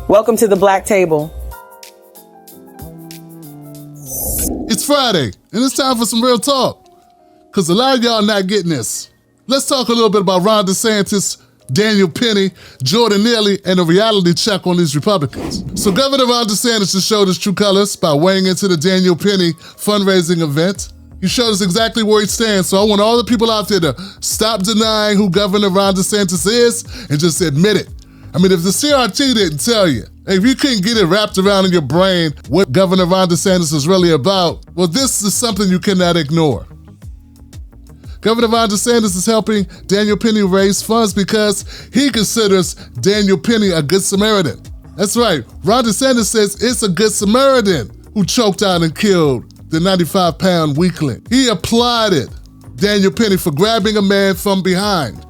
Welcome to the Black Table. It's Friday, and it's time for some real talk, because a lot of y'all not getting this. Let's talk a little bit about Ron DeSantis, Daniel Penny, Jordan Neely, and a reality check on these Republicans. So Governor Ron DeSantis has showed his true colors by weighing into the Daniel Penny fundraising event. He showed us exactly where he stands, so I want all the people out there to stop denying who Governor Ron DeSantis is and just admit it. I mean, if the CRT didn't tell you, if you couldn't get it wrapped around in your brain what Governor Ron DeSantis is really about, well, this is something you cannot ignore. Governor Ron DeSantis is helping Daniel Penny raise funds because he considers Daniel Penny a good Samaritan. That's right, Ron DeSantis says it's a good Samaritan who choked out and killed the 95-pound weakling. He applauded Daniel Penny for grabbing a man from behind,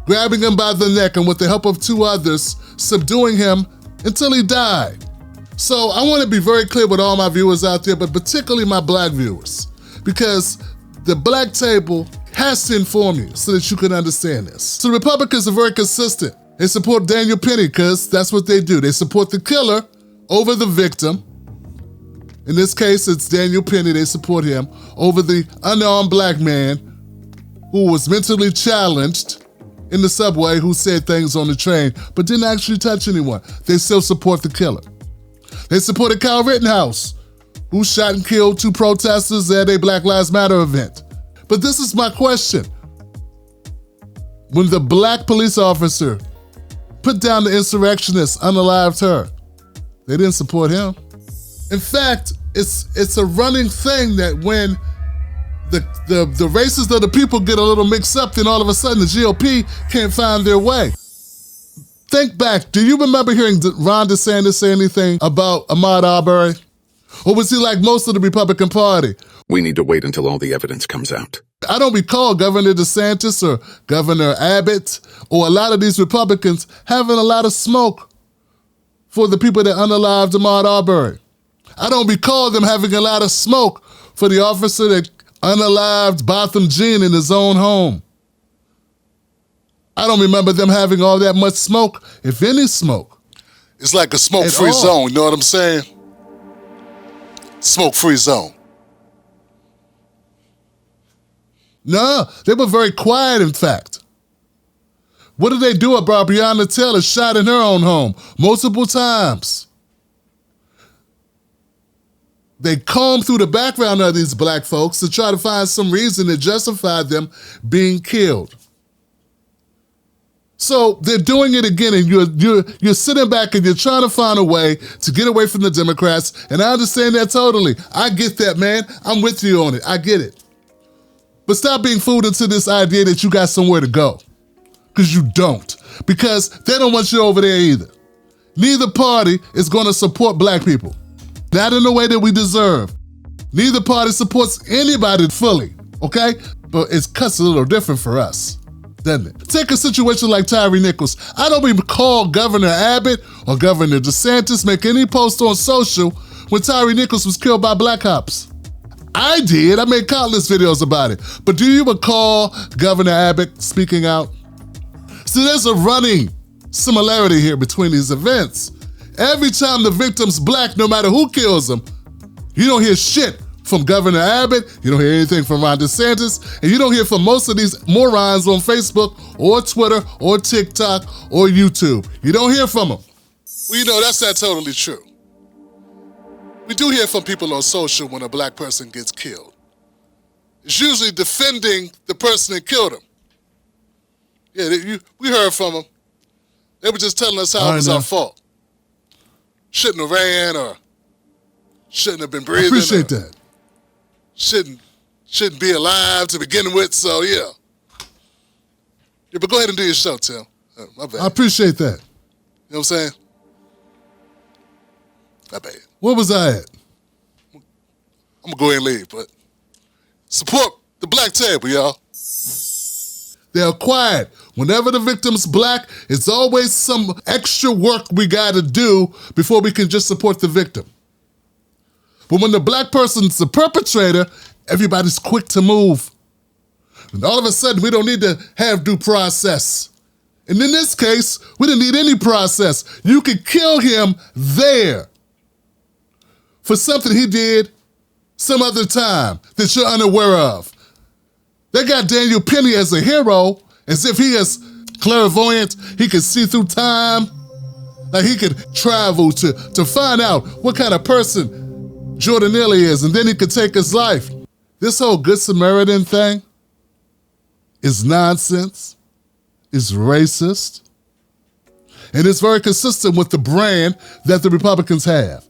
grabbing him by the neck, and with the help of two others, subduing him until he died. So I want to be very clear with all my viewers out there, but particularly my black viewers, because the Black Table has to inform you so that you can understand this. So the Republicans are very consistent. They support Daniel Penny because that's what they do. They support the killer over the victim. In this case, it's Daniel Penny. They support him over the unarmed black man who was mentally challenged in the subway, who said things on the train, but didn't actually touch anyone. They still support the killer. They supported Kyle Rittenhouse, who shot and killed two protesters at a Black Lives Matter event. But this is my question. When the black police officer put down the insurrectionist, unalived her, they didn't support him. In fact, it's a running thing that when the races of the people get a little mixed up, then all of a sudden the GOP can't find their way. Think back, do you remember hearing Ron DeSantis say anything about Ahmaud Arbery? Or was he like most of the Republican Party? We need to wait until all the evidence comes out. I don't recall Governor DeSantis or Governor Abbott or a lot of these Republicans having a lot of smoke for the people that unalived Ahmaud Arbery. I don't recall them having a lot of smoke for the officer that unalived Botham Jean in his own home. I don't remember them having all that much smoke, if any smoke. It's like a smoke-free zone, you know what I'm saying? Smoke-free zone. No, they were very quiet, in fact. What did they do about Breonna Taylor shot in her own home multiple times? They combed through the background of these black folks to try to find some reason to justify them being killed. So they're doing it again, and you're sitting back and you're trying to find a way to get away from the Democrats, and I understand that totally. I get that, man. I'm with you on it. I get it. But stop being fooled into this idea that you got somewhere to go, because you don't. Because they don't want you over there either. Neither party is going to support black people. Not in the way that we deserve. Neither party supports anybody fully, okay? But it cuts a little different for us, doesn't it? Take a situation like Tyre Nichols. I don't recall Governor Abbott or Governor DeSantis make any post on social when Tyre Nichols was killed by black cops. I did. I made countless videos about it. But do you recall Governor Abbott speaking out? So there's a running similarity here between these events. Every time the victim's black, no matter who kills them, you don't hear shit from Governor Abbott, you don't hear anything from Ron DeSantis, and you don't hear from most of these morons on Facebook or Twitter or TikTok or YouTube. You don't hear from them. Well, you know, that's not totally true. We do hear from people on social when a black person gets killed. It's usually defending the person that killed him. Yeah, we heard from them. They were just telling us how it was our fault. Shouldn't have ran, or shouldn't have been breathing. I appreciate that. Shouldn't be alive to begin with, so yeah. Yeah, but go ahead and do your show, Tim. My bad. I appreciate that. You know what I'm saying? My bad. Where was I at? I'm gonna go ahead and leave, but support the Black Table, y'all. They're quiet. Whenever the victim's black, it's always some extra work we gotta do before we can just support the victim. But when the black person's the perpetrator, everybody's quick to move. And all of a sudden, we don't need to have due process And in this case, we didn't need any process. You could kill him there for something he did some other time that you're unaware of. They got Daniel Penny as a hero, as if he is clairvoyant, he could see through time, like he could travel to find out what kind of person Jordan Neely is, and then he could take his life. This whole Good Samaritan thing is nonsense, it's racist, and it's very consistent with the brand that the Republicans have.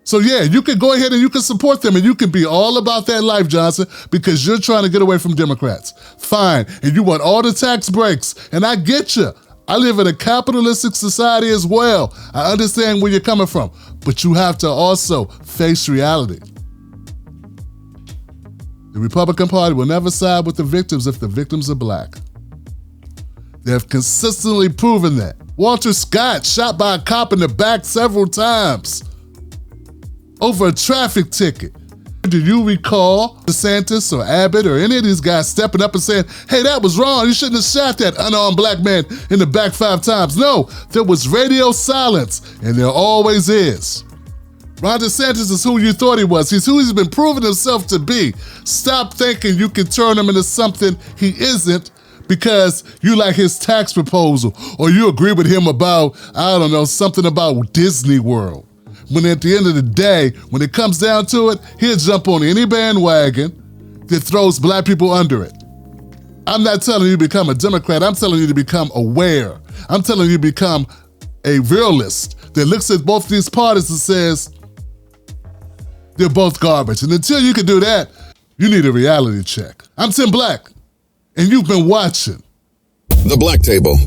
So yeah, you can go ahead and you can support them and you can be all about that life, Johnson, because you're trying to get away from Democrats. Fine, and you want all the tax breaks, and I get you. I live in a capitalistic society as well. I understand where you're coming from, but you have to also face reality. The Republican Party will never side with the victims if the victims are black. They have consistently proven that. Walter Scott shot by a cop in the back several times over a traffic ticket. Do you recall DeSantis or Abbott or any of these guys stepping up and saying, hey, that was wrong, you shouldn't have shot that unarmed black man in the back 5 times? No, there was radio silence, and there always is. Ron DeSantis is who you thought he was. He's who he's been proving himself to be. Stop thinking you can turn him into something he isn't because you like his tax proposal or you agree with him about, I don't know, something about Disney World. When at the end of the day, when it comes down to it, he'll jump on any bandwagon that throws black people under it. I'm not telling you to become a Democrat. I'm telling you to become aware. I'm telling you to become a realist that looks at both these parties and says, they're both garbage. And until you can do that, you need a reality check. I'm Tim Black, and you've been watching The Black Table.